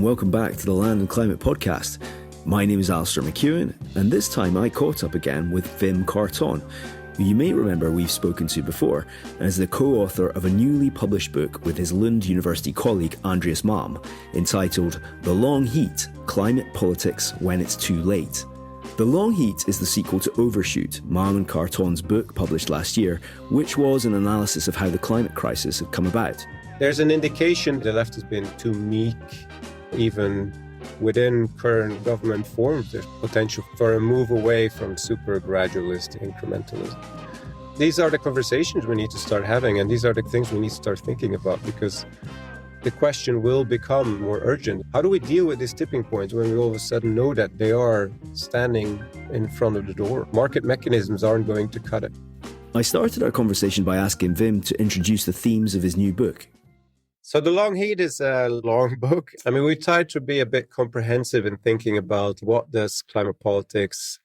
and welcome back to the Land and Climate Podcast. My name is Alasdair MacEwen, and this time I caught up again with Wim Carton, who you may remember we've spoken to before, and is the co-author of a newly published book with his Lund University colleague Andreas Malm, entitled The Long Heat: Climate Politics When It's Too Late. The Long Heat is the sequel to Overshoot, Malm and Carton's book published last year, which was an analysis of how the climate crisis had come about. There's an indication the left has been too meek, even within current government forms. There's potential for a move away from super gradualist incrementalism. These are the conversations we need to start having, and these are the things we need to start thinking about, because the question will become more urgent. How do we deal with these tipping points when we all of a sudden know that they are standing in front of the door? Market mechanisms aren't going to cut it. I started our conversation by asking Wim to introduce the themes of his new book. So The Long Heat is a long book. I mean, we tried to be a bit comprehensive in thinking about what does climate politics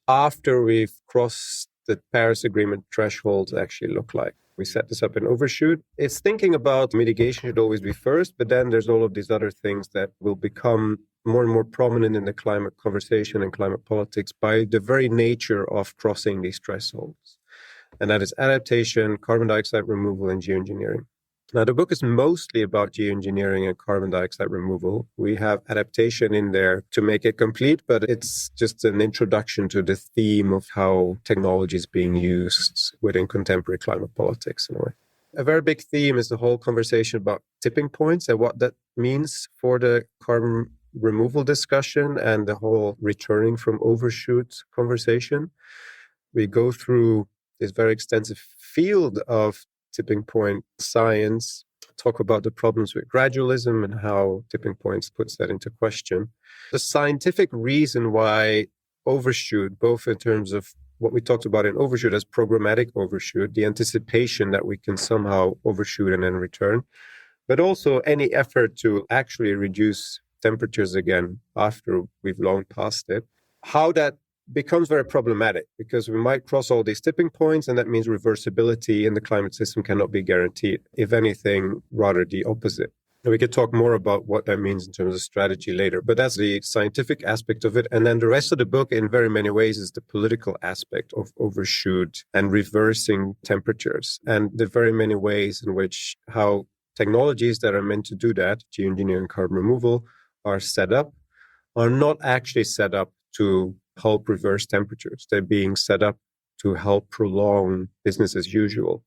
after we've crossed the Paris Agreement thresholds actually look like. We set this up in Overshoot. It's thinking about mitigation should always be first, but then there's all of these other things that will become more and more prominent in the climate conversation and climate politics by the very nature of crossing these thresholds. And that is adaptation, carbon dioxide removal, and geoengineering. Now, the book is mostly about geoengineering and carbon dioxide removal. We have adaptation in there to make it complete, but it's just an introduction to the theme of how technology is being used within contemporary climate politics in a way. A very big theme is the whole conversation about tipping points and what that means for the carbon removal discussion and the whole returning from Overshoot conversation. We go through this very extensive field of tipping point science, talk about the problems with gradualism and how tipping points puts that into question. The scientific reason why Overshoot, both in terms of what we talked about in Overshoot as programmatic overshoot, the anticipation that we can somehow overshoot and then return, but also any effort to actually reduce temperatures again after we've long passed it, how that becomes very problematic, because we might cross all these tipping points, and that means reversibility in the climate system cannot be guaranteed. If anything, rather the opposite. And we could talk more about what that means in terms of strategy later, but that's the scientific aspect of it. And then the rest of the book, in very many ways, is the political aspect of Overshoot and reversing temperatures, and the very many ways in which how technologies that are meant to do that, geoengineering and carbon removal, are set up, are not actually set up to help reverse temperatures. They're being set up to help prolong business as usual,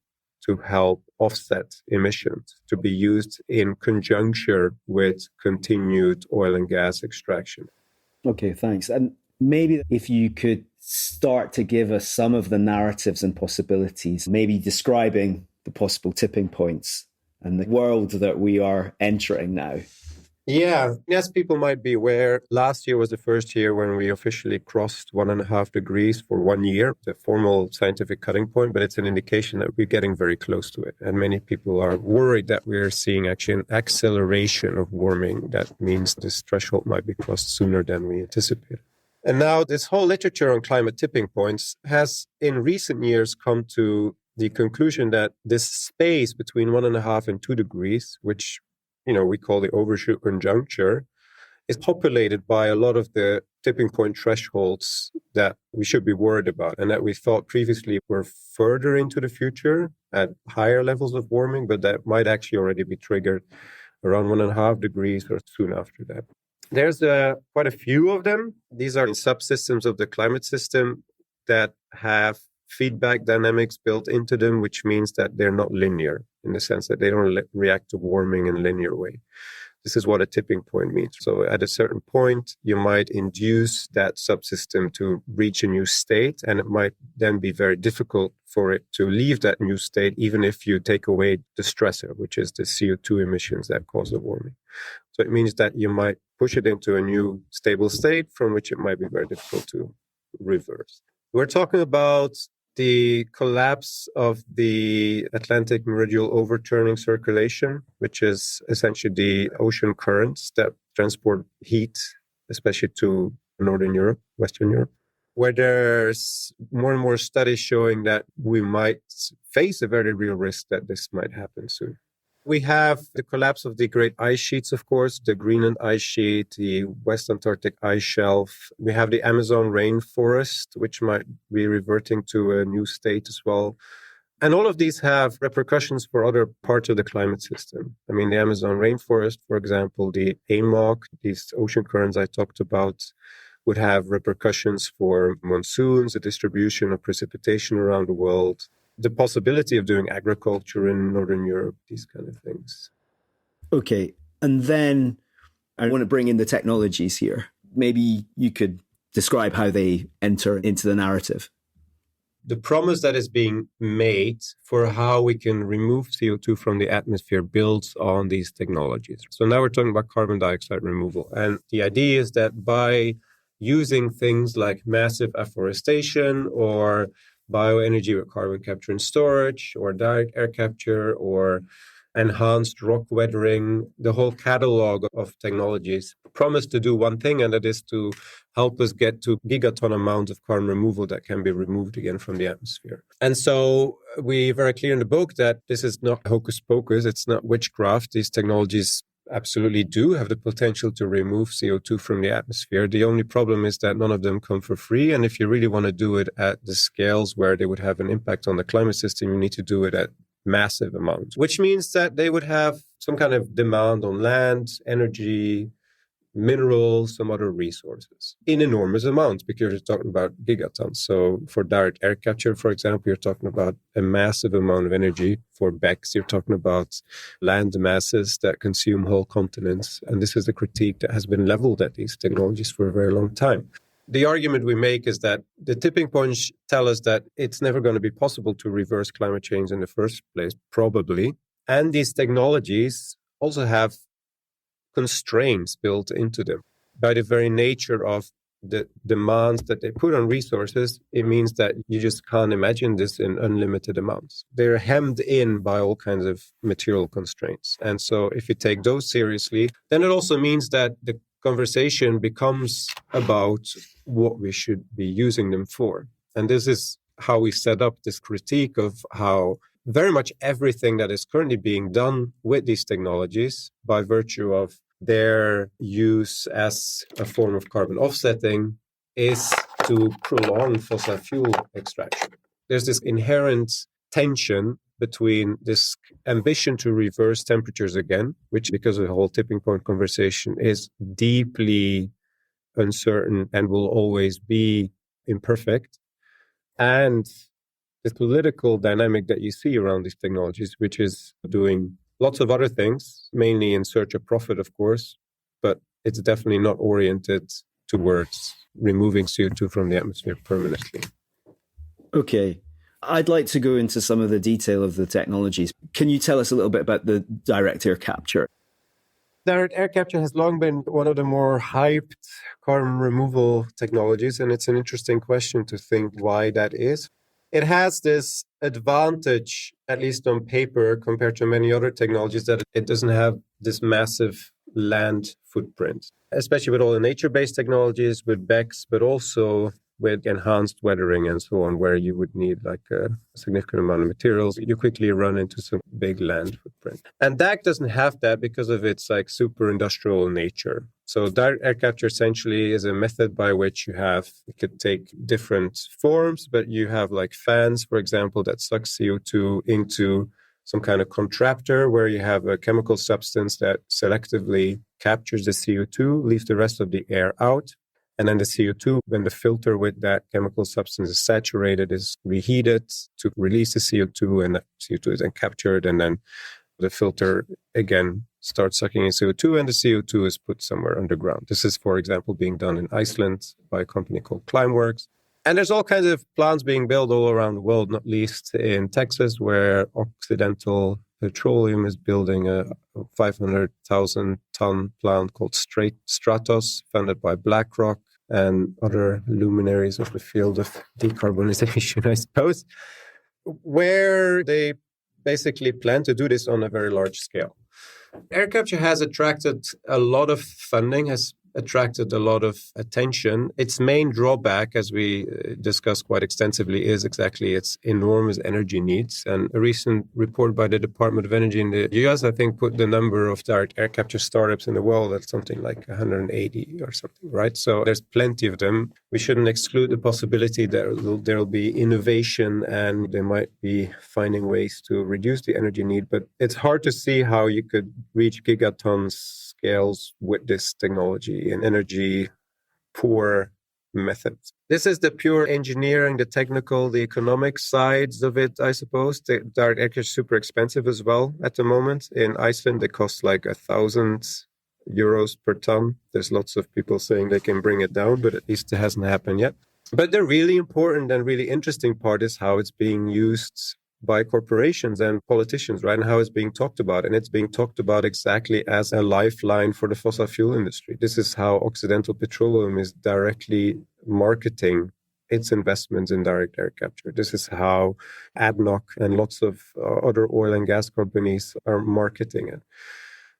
to help offset emissions, to be used in conjuncture with continued oil and gas extraction. Okay, thanks. And maybe if you could start to give us some of the narratives and possibilities, maybe describing the possible tipping points and the world that we are entering now. Yeah, as people might be aware, last year was the first year when we officially crossed 1.5 degrees for 1 year, the formal scientific cutting point, but it's an indication that we're getting very close to it. And many people are worried that we're seeing actually an acceleration of warming. That means this threshold might be crossed sooner than we anticipated. And now this whole literature on climate tipping points has in recent years come to the conclusion that this space between 1.5 and 2 degrees, which we call the overshoot conjuncture, is populated by a lot of the tipping point thresholds that we should be worried about and that we thought previously were further into the future at higher levels of warming, but that might actually already be triggered around 1.5 degrees or soon after that. There's quite a few of them. These are in subsystems of the climate system that have feedback dynamics built into them, which means that they're not linear in the sense that they don't react to warming in a linear way. This is what a tipping point means. So at a certain point, you might induce that subsystem to reach a new state, and it might then be very difficult for it to leave that new state, even if you take away the stressor, which is the CO2 emissions that cause the warming. So it means that you might push it into a new stable state from which it might be very difficult to reverse. We're talking about the collapse of the Atlantic meridional overturning circulation, which is essentially the ocean currents that transport heat, especially to Northern Europe, Western Europe, where there's more and more studies showing that we might face a very real risk that this might happen soon. We have the collapse of the great ice sheets, of course, the Greenland ice sheet, the West Antarctic ice shelf. We have the Amazon rainforest, which might be reverting to a new state as well. And all of these have repercussions for other parts of the climate system. I mean, the Amazon rainforest, for example, the AMOC, these ocean currents I talked about, would have repercussions for monsoons, the distribution of precipitation around the world, the possibility of doing agriculture in Northern Europe, these kind of things. Okay. And then I want to bring in the technologies here. Maybe you could describe how they enter into the narrative. The promise that is being made for how we can remove CO2 from the atmosphere builds on these technologies. So now we're talking about carbon dioxide removal. And the idea is that by using things like massive afforestation or bioenergy with carbon capture and storage or direct air capture or enhanced rock weathering, the whole catalog of technologies promise to do one thing, and that is to help us get to gigaton amounts of carbon removal that can be removed again from the atmosphere. And so we're very clear in the book that this is not hocus pocus, it's not witchcraft. These technologies absolutely do have the potential to remove CO2 from the atmosphere. The only problem is that none of them come for free. And if you really want to do it at the scales where they would have an impact on the climate system, you need to do it at massive amounts, which means that they would have some kind of demand on land, energy, minerals, some other resources in enormous amounts, because you're talking about gigatons. So for direct air capture, for example, you're talking about a massive amount of energy. For BECCS, you're talking about land masses that consume whole continents. And this is the critique that has been leveled at these technologies for a very long time. The argument we make is that the tipping points tell us that it's never going to be possible to reverse climate change in the first place, probably. And these technologies also have constraints built into them. By the very nature of the demands that they put on resources, it means that you just can't imagine this in unlimited amounts. They're hemmed in by all kinds of material constraints. And so if you take those seriously, then it also means that the conversation becomes about what we should be using them for. And this is how we set up this critique of how very much everything that is currently being done with these technologies, by virtue of their use as a form of carbon offsetting, is to prolong fossil fuel extraction. There's this inherent tension between this ambition to reverse temperatures again, which, because of the whole tipping point conversation, is deeply uncertain and will always be imperfect, and the political dynamic that you see around these technologies, which is doing lots of other things, mainly in search of profit, of course, but it's definitely not oriented towards removing CO2 from the atmosphere permanently. Okay. I'd like to go into some of the detail of the technologies. Can you tell us a little bit about the direct air capture? Direct air capture has long been one of the more hyped carbon removal technologies, and it's an interesting question to think why that is. It has this advantage, at least on paper, compared to many other technologies, that it doesn't have this massive land footprint, especially with all the nature-based technologies, with BECCS, but also with enhanced weathering and so on, where you would need like a significant amount of materials. You quickly run into some big land footprint. And DAC doesn't have that because of its like super industrial nature. So direct air capture essentially is a method by which it could take different forms, but you have like fans, for example, that suck CO2 into some kind of contraptor where you have a chemical substance that selectively captures the CO2, leaves the rest of the air out. And then the CO2, when the filter with that chemical substance is saturated, is reheated to release the CO2, and that CO2 is then captured, and then the filter again starts sucking in CO2, and the CO2 is put somewhere underground. This is, for example, being done in Iceland by a company called Climeworks. And there's all kinds of plants being built all around the world, not least in Texas, where Occidental Petroleum is building a 500,000 ton plant called Stratos, funded by BlackRock and other luminaries of the field of decarbonization, I suppose, where they basically plan to do this on a very large scale. Air capture has attracted a lot of funding, has attracted a lot of attention. Its main drawback, as we discussed quite extensively, is exactly its enormous energy needs. And a recent report by the Department of Energy in the US, I think, put the number of direct air capture startups in the world at something like 180 or something, right? So there's plenty of them. We shouldn't exclude the possibility that there'll be innovation and they might be finding ways to reduce the energy need. But it's hard to see how you could reach gigatons scales with this technology and energy poor methods. This is the pure engineering, the technical, the economic sides of it, I suppose. The direct air capture is super expensive as well at the moment. In Iceland, they cost like €1,000 per ton. There's lots of people saying they can bring it down, but at least it hasn't happened yet. But the really important and really interesting part is how it's being used by corporations and politicians, right? And how it's being talked about. And it's being talked about exactly as a lifeline for the fossil fuel industry. This is how Occidental Petroleum is directly marketing its investments in direct air capture. This is how ADNOC and lots of other oil and gas companies are marketing it.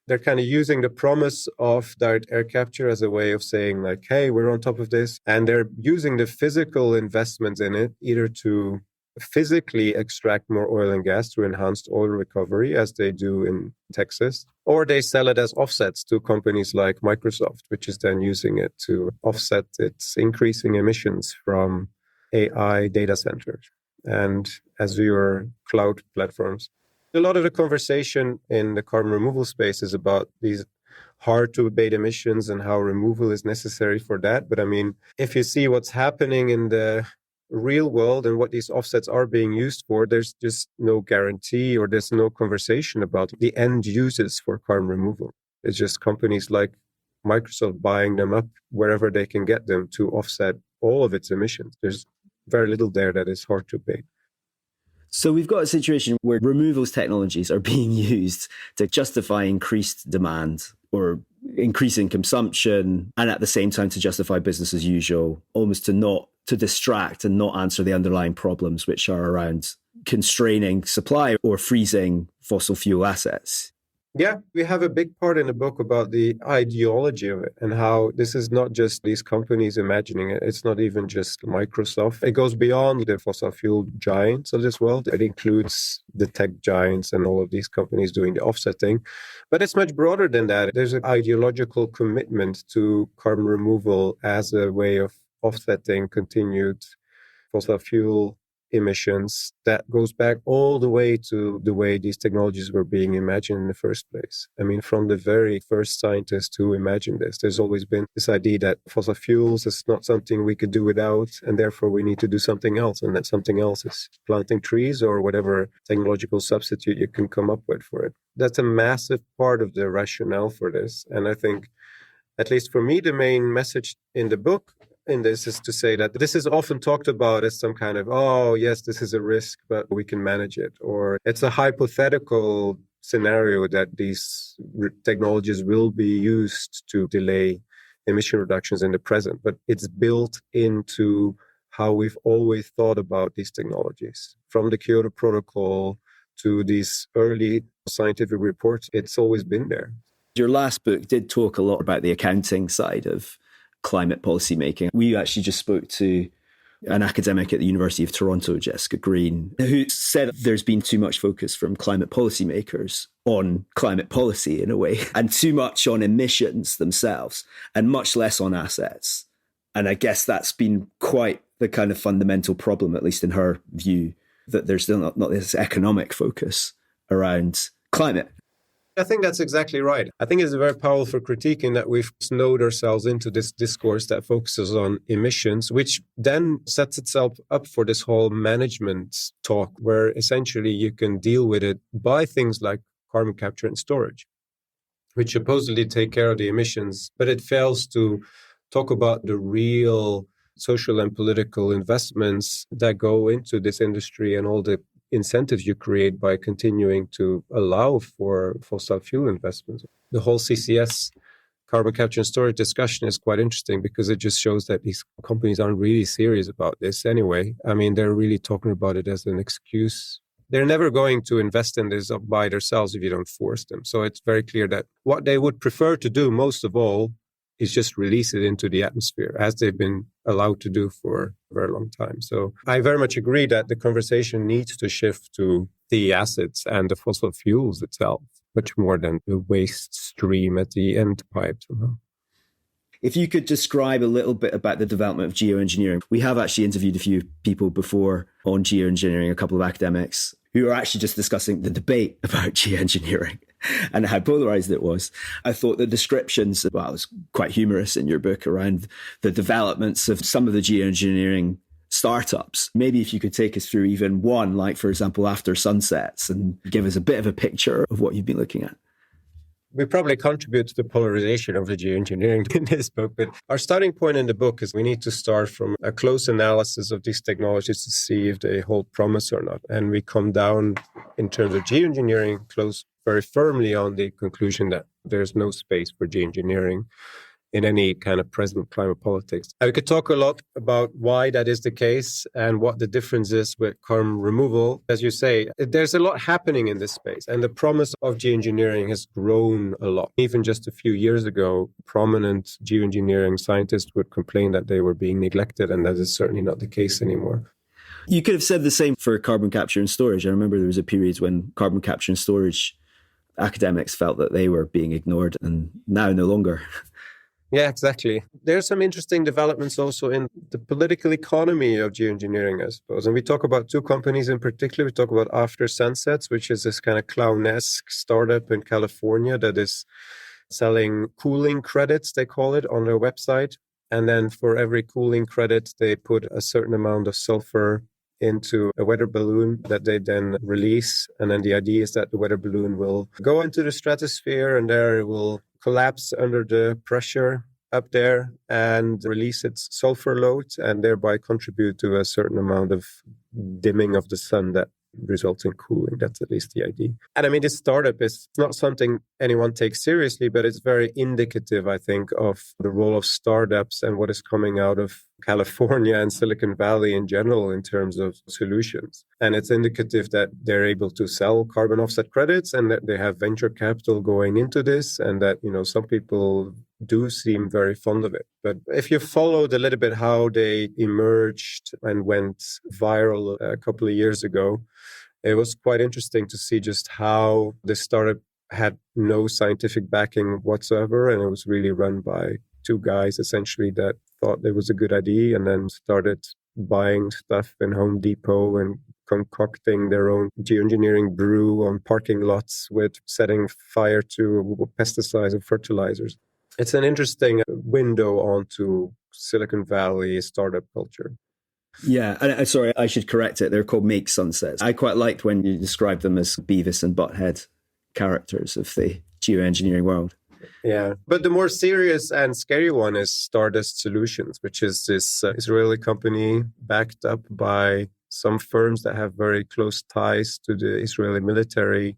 They're kind of using the promise of direct air capture as a way of saying like, hey, we're on top of this. And they're using the physical investments in it either to physically extract more oil and gas through enhanced oil recovery, as they do in Texas, or they sell it as offsets to companies like Microsoft, which is then using it to offset its increasing emissions from AI data centers and Azure cloud platforms. A lot of the conversation in the carbon removal space is about these hard to abate emissions and how removal is necessary for that. But I mean, if you see what's happening in the real world and what these offsets are being used for, there's just no guarantee or there's no conversation about the end uses for carbon removal. It's just companies like Microsoft buying them up wherever they can get them to offset all of its emissions. There's very little there that is hard to abate. So we've got a situation where removals technologies are being used to justify increased demand or increasing consumption, and at the same time to justify business as usual, almost to distract and not answer the underlying problems which are around constraining supply or freezing fossil fuel assets. Yeah, we have a big part in the book about the ideology of it and how this is not just these companies imagining it. It's not even just Microsoft. It goes beyond the fossil fuel giants of this world. It includes the tech giants and all of these companies doing the offsetting. But it's much broader than that. There's an ideological commitment to carbon removal as a way of offsetting continued fossil fuel emissions that goes back all the way to the way these technologies were being imagined in the first place. I mean, from the very first scientists who imagined this, there's always been this idea that fossil fuels is not something we could do without, and therefore we need to do something else, and that something else is planting trees or whatever technological substitute you can come up with for it. That's a massive part of the rationale for this. And I think, at least for me, the main message in the book in this is to say that this is often talked about as some kind of, oh, yes, this is a risk, but we can manage it. Or it's a hypothetical scenario that these technologies will be used to delay emission reductions in the present. But it's built into how we've always thought about these technologies. From the Kyoto Protocol to these early scientific reports, it's always been there. Your last book did talk a lot about the accounting side of climate policy making. We actually just spoke to an academic at the University of Toronto, Jessica Green, who said there's been too much focus from climate policymakers on climate policy in a way, and too much on emissions themselves, and much less on assets. And I guess that's been quite the kind of fundamental problem, at least in her view, that there's still not this economic focus around climate. I think that's exactly right. I think it's very powerful critique in that we've snowed ourselves into this discourse that focuses on emissions, which then sets itself up for this whole management talk, where essentially you can deal with it by things like carbon capture and storage, which supposedly take care of the emissions, but it fails to talk about the real social and political investments that go into this industry and all the incentives you create by continuing to allow for fossil fuel investments. The whole CCS, carbon capture and storage discussion, is quite interesting because it just shows that these companies aren't really serious about this anyway. I mean, they're really talking about it as an excuse. They're never going to invest in this by themselves if you don't force them. So it's very clear that what they would prefer to do most of all is just release it into the atmosphere, as they've been allowed to do for a very long time. So I very much agree that the conversation needs to shift to the acids and the fossil fuels itself, much more than the waste stream at the end pipe. If you could describe a little bit about the development of geoengineering. We have actually interviewed a few people before on geoengineering, a couple of academics who are actually just discussing the debate about geoengineering and how polarized it was. I thought the descriptions, well, it was quite humorous in your book around the developments of some of the geoengineering startups. Maybe if you could take us through even one, like, for example, After Sunsets, and give us a bit of a picture of what you've been looking at. We probably contribute to the polarization of the geoengineering in this book, but our starting point in the book is we need to start from a close analysis of these technologies to see if they hold promise or not. And we come down, in terms of geoengineering, close very firmly on the conclusion that there's no space for geoengineering in any kind of present climate politics. I could talk a lot about why that is the case and what the difference is with carbon removal. As you say, there's a lot happening in this space, and the promise of geoengineering has grown a lot. Even just a few years ago, prominent geoengineering scientists would complain that they were being neglected, and that is certainly not the case anymore. You could have said the same for carbon capture and storage. I remember there was a period when carbon capture and storage academics felt that they were being ignored, and now no longer. Yeah, exactly. There's some interesting developments also in the political economy of geoengineering, I suppose. And we talk about two companies in particular. We talk about After Sunsets, which is this kind of clownesque startup in California that is selling cooling credits, they call it, on their website. And then for every cooling credit, they put a certain amount of sulfur into a weather balloon that they then release. And then the idea is that the weather balloon will go into the stratosphere, and there it will collapse under the pressure up there and release its sulfur load, and thereby contribute to a certain amount of dimming of the sun that results in cooling. That's at least the idea. And I mean, this startup is not something anyone takes seriously, but it's very indicative, I think, of the role of startups and what is coming out of California and Silicon Valley in general in terms of solutions. And it's indicative that they're able to sell carbon offset credits, and that they have venture capital going into this, and that, you know, some people do seem very fond of it. But if you followed a little bit how they emerged and went viral a couple of years ago, it was quite interesting to see just how this startup had no scientific backing whatsoever, and it was really run by two guys essentially that thought it was a good idea, and then started buying stuff in Home Depot and concocting their own geoengineering brew on parking lots with setting fire to pesticides and fertilizers. It's an interesting window onto Silicon Valley startup culture. Yeah, and sorry, I should correct it. They're called Make Sunsets. I quite liked when you described them as Beavis and Butthead characters of the geoengineering world. Yeah, but the more serious and scary one is Stardust Solutions, which is this Israeli company backed up by some firms that have very close ties to the Israeli military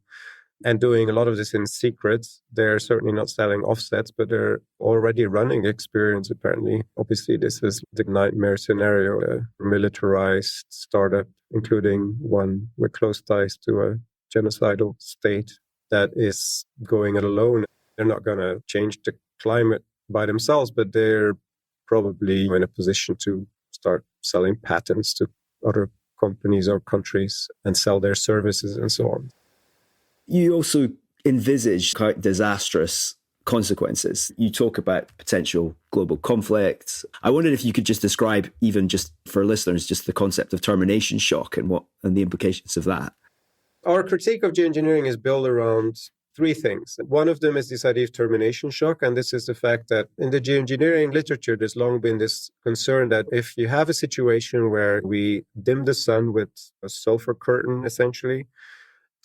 and doing a lot of this in secret. They're certainly not selling offsets, but they're already running experiments, apparently. Obviously, this is the nightmare scenario, a militarized startup, including one with close ties to a genocidal state that is going it alone. They're not going to change the climate by themselves, but they're probably in a position to start selling patents to other companies or countries and sell their services and so on. You also envisage quite disastrous consequences. You talk about potential global conflicts. I wondered if you could just describe, even just for listeners, just the concept of termination shock and the implications of that. Our critique of geoengineering is built around three things. One of them is this idea of termination shock, and this is the fact that in the geoengineering literature, there's long been this concern that if you have a situation where we dim the sun with a sulfur curtain, essentially,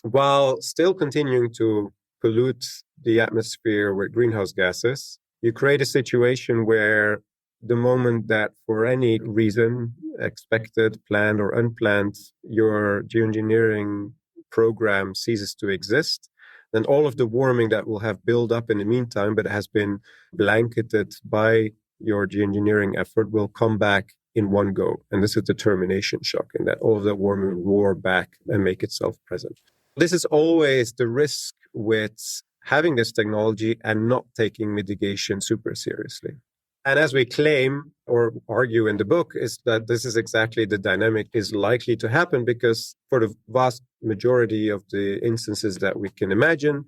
while still continuing to pollute the atmosphere with greenhouse gases, you create a situation where the moment that for any reason, expected, planned or unplanned, your geoengineering program ceases to exist, then all of the warming that will have built up in the meantime, but has been blanketed by your geoengineering effort, will come back in one go. And this is the termination shock, in that all of that warming will roar back and make itself present. This is always the risk with having this technology and not taking mitigation super seriously. And as we claim or argue in the book, is that this is exactly the dynamic is likely to happen, because for the vast majority of the instances that we can imagine,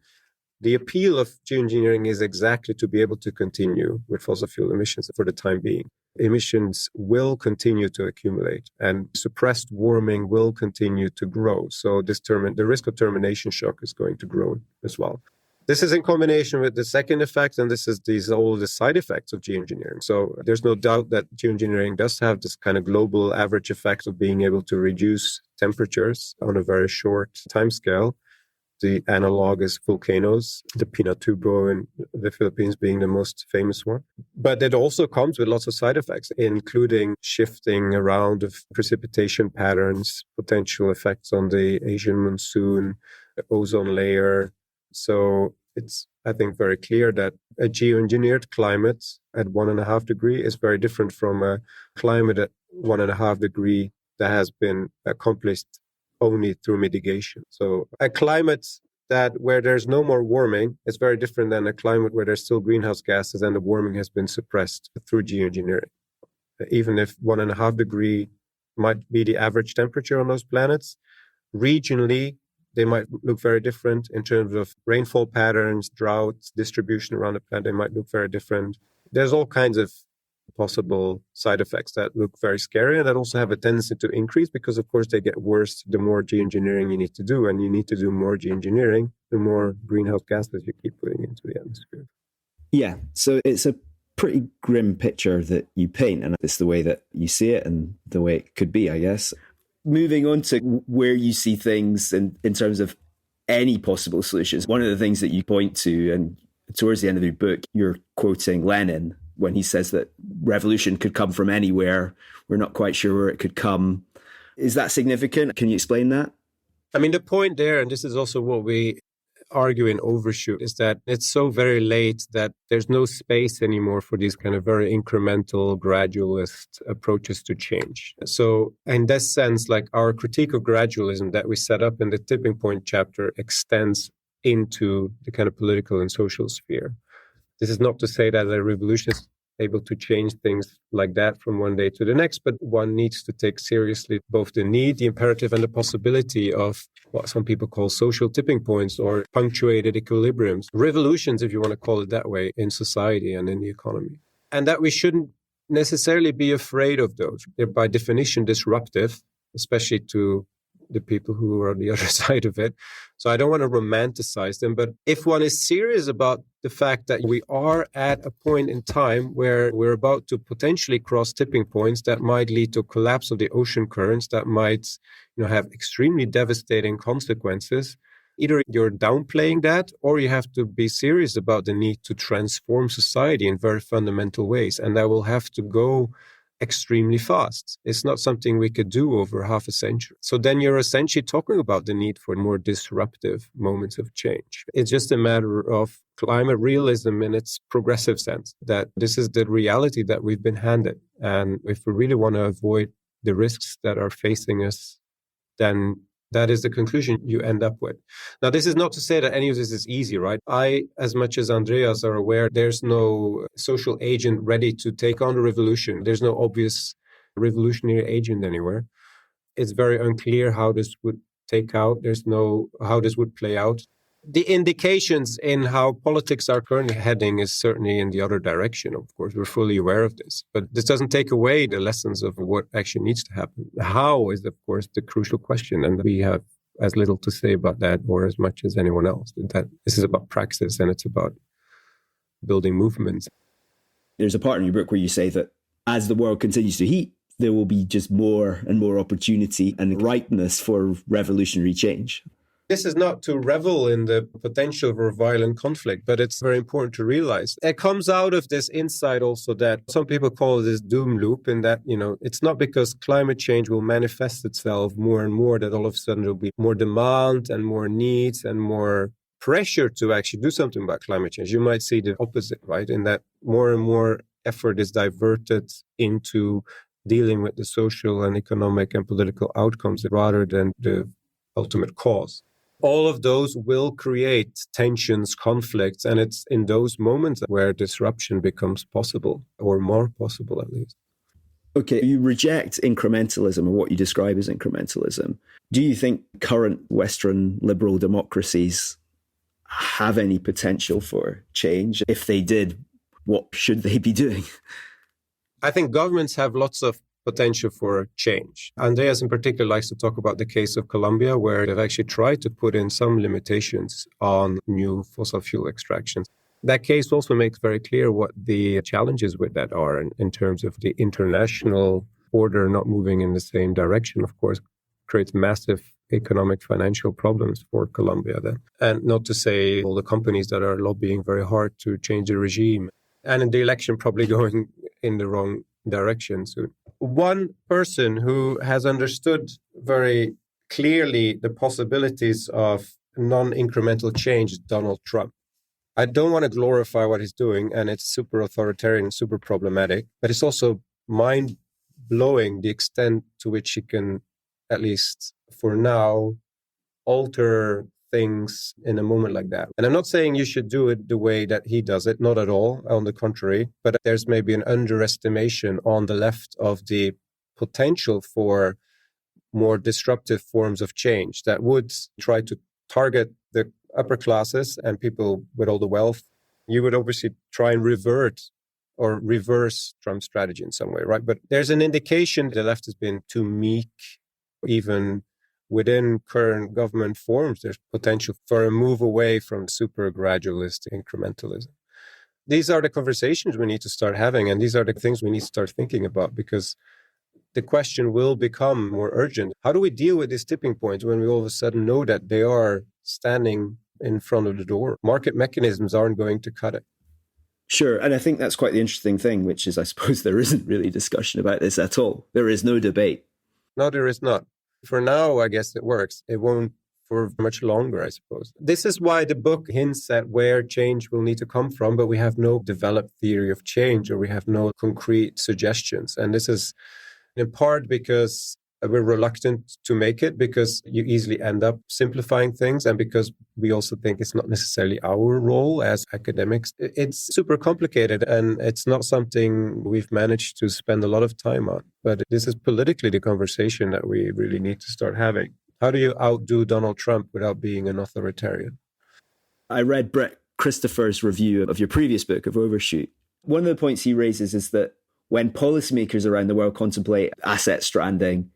the appeal of geoengineering is exactly to be able to continue with fossil fuel emissions for the time being. Emissions will continue to accumulate and suppressed warming will continue to grow. So the risk of termination shock is going to grow as well. This is in combination with the second effect, and this is all the side effects of geoengineering. So there's no doubt that geoengineering does have this kind of global average effect of being able to reduce temperatures on a very short timescale. The analog is volcanoes, the Pinatubo in the Philippines being the most famous one. But it also comes with lots of side effects, including shifting around of precipitation patterns, potential effects on the Asian monsoon, the ozone layer. So it's, I think, very clear that a geoengineered climate at 1.5 degrees is very different from a climate at 1.5 degrees that has been accomplished only through mitigation. So a climate where there's no more warming is very different than a climate where there's still greenhouse gases and the warming has been suppressed through geoengineering. Even if 1.5 degrees might be the average temperature on those planets, regionally, they might look very different in terms of rainfall patterns, droughts, distribution around the planet. They might look very different. There's all kinds of possible side effects that look very scary and that also have a tendency to increase because, of course, they get worse the more geoengineering you need to do. And you need to do more geoengineering, the more greenhouse gases you keep putting into the atmosphere. Yeah, so it's a pretty grim picture that you paint, and it's the way that you see it and the way it could be, I guess. Moving on to where you see things in terms of any possible solutions, one of the things that you point to, and towards the end of your book, you're quoting Lenin when he says that revolution could come from anywhere. We're not quite sure where it could come. Is that significant? Can you explain that? I mean, the point there, and this is also what we argue in Overshoot, is that it's so very late that there's no space anymore for these kind of very incremental, gradualist approaches to change. So in this sense, like our critique of gradualism that we set up in the tipping point chapter extends into the kind of political and social sphere. This is not to say that a revolution is able to change things like that from one day to the next, but one needs to take seriously both the need, the imperative, and the possibility of what some people call social tipping points or punctuated equilibriums, revolutions, if you want to call it that way, in society and in the economy. And that we shouldn't necessarily be afraid of those. They're by definition disruptive, especially to the people who are on the other side of it. So I don't want to romanticize them. But if one is serious about the fact that we are at a point in time where we're about to potentially cross tipping points that might lead to collapse of the ocean currents, that might, have extremely devastating consequences, either you're downplaying that or you have to be serious about the need to transform society in very fundamental ways. And that will have to go extremely fast. It's not something we could do over half a century. So then you're essentially talking about the need for more disruptive moments of change. It's just a matter of climate realism in its progressive sense, that this is the reality that we've been handed. And if we really want to avoid the risks that are facing us, then that is the conclusion you end up with. Now, this is not to say that any of this is easy, right? I, as much as Andreas, are aware there's no social agent ready to take on the revolution. There's no obvious revolutionary agent anywhere. It's very unclear how this would take out. There's no how this would play out. The indications in how politics are currently heading is certainly in the other direction. Of course, we're fully aware of this. But this doesn't take away the lessons of what actually needs to happen. How is, of course, the crucial question. And we have as little to say about that or as much as anyone else. That this is about praxis and it's about building movements. There's a part in your book where you say that as the world continues to heat, there will be just more and more opportunity and ripeness for revolutionary change. This is not to revel in the potential for violent conflict, but it's very important to realize. It comes out of this insight also that some people call this doom loop, in that, it's not because climate change will manifest itself more and more that all of a sudden there'll be more demand and more needs and more pressure to actually do something about climate change. You might see the opposite, right? In that more and more effort is diverted into dealing with the social and economic and political outcomes rather than the ultimate cause. All of those will create tensions, conflicts, and it's in those moments where disruption becomes possible, or more possible at least. Okay, you reject incrementalism, or what you describe as incrementalism. Do you think current Western liberal democracies have any potential for change? If they did, what should they be doing? I think governments have lots of potential for change. Andreas in particular likes to talk about the case of Colombia, where they've actually tried to put in some limitations on new fossil fuel extractions. That case also makes very clear what the challenges with that are in terms of the international order not moving in the same direction, of course, creates massive economic, financial problems for Colombia then. And not to say all the companies that are lobbying very hard to change the regime. And in the election, probably going in the wrong direction soon. One person who has understood very clearly the possibilities of non-incremental change is Donald Trump. I don't want to glorify what he's doing, and it's super authoritarian and super problematic, but it's also mind-blowing the extent to which he can, at least for now, alter things in a moment like that. And I'm not saying you should do it the way that he does it, not at all, on the contrary, but there's maybe an underestimation on the left of the potential for more disruptive forms of change that would try to target the upper classes and people with all the wealth. You would obviously try and revert or reverse Trump's strategy in some way, right? But there's an indication the left has been too meek, even within current government forms. There's potential for a move away from super gradualist incrementalism. These are the conversations we need to start having, and these are the things we need to start thinking about, because the question will become more urgent. How do we deal with these tipping points when we all of a sudden know that they are standing in front of the door? Market mechanisms aren't going to cut it. Sure. And I think that's quite the interesting thing, which is I suppose there isn't really discussion about this at all. There is no debate. No, there is not. For now, I guess it works. It won't for much longer, I suppose. This is why the book hints at where change will need to come from, but we have no developed theory of change, or we have no concrete suggestions. And this is in part because we're reluctant to make it, because you easily end up simplifying things, and because we also think it's not necessarily our role as academics. It's super complicated, and it's not something we've managed to spend a lot of time on. But this is politically the conversation that we really need to start having. How do you outdo Donald Trump without being an authoritarian? I read Brett Christopher's review of your previous book, of Overshoot. One of the points he raises is that when policymakers around the world contemplate asset stranding,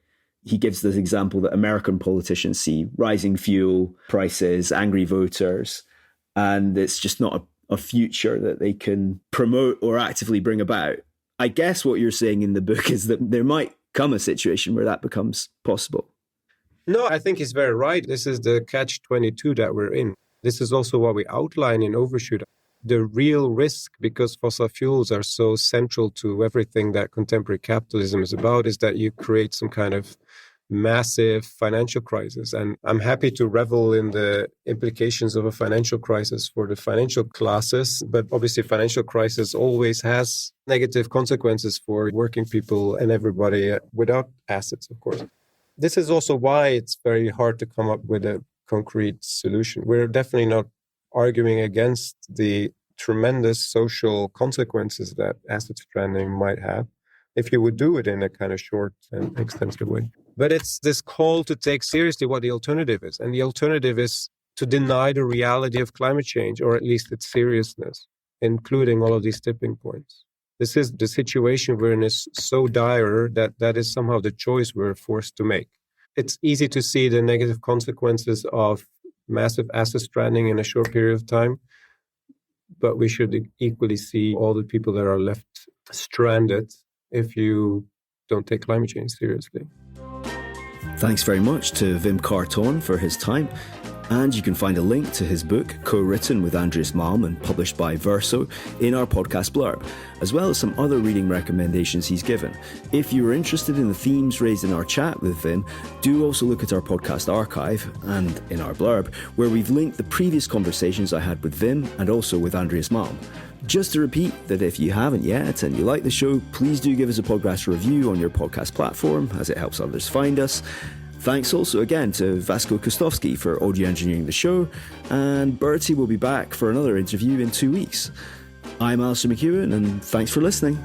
he gives this example that American politicians see rising fuel prices, angry voters, and it's just not a future that they can promote or actively bring about. I guess what you're saying in the book is that there might come a situation where that becomes possible. No, I think he's very right. This is the catch-22 that we're in. This is also what we outline in Overshoot. The real risk, because fossil fuels are so central to everything that contemporary capitalism is about, is that you create some kind of massive financial crisis. And I'm happy to revel in the implications of a financial crisis for the financial classes. But obviously, financial crisis always has negative consequences for working people and everybody without assets, of course. This is also why it's very hard to come up with a concrete solution. We're definitely not arguing against the tremendous social consequences that asset stranding might have if you would do it in a kind of short and extensive way. But it's this call to take seriously what the alternative is. And the alternative is to deny the reality of climate change, or at least its seriousness, including all of these tipping points. This is the situation we're in is so dire that is somehow the choice we're forced to make. It's easy to see the negative consequences of massive asset stranding in a short period of time, but we should equally see all the people that are left stranded if you don't take climate change seriously. Thanks very much to Wim Carton for his time. And you can find a link to his book, co-written with Andreas Malm and published by Verso, in our podcast blurb, as well as some other reading recommendations he's given. If you are interested in the themes raised in our chat with Wim, do also look at our podcast archive and in our blurb, where we've linked the previous conversations I had with Wim and also with Andreas Malm. Just to repeat that if you haven't yet and you like the show, please do give us a podcast review on your podcast platform, as it helps others find us. Thanks also again to Vasco Kostovsky for audio engineering the show, and Bertie will be back for another interview in 2 weeks. I'm Alasdair MacEwen, and thanks for listening.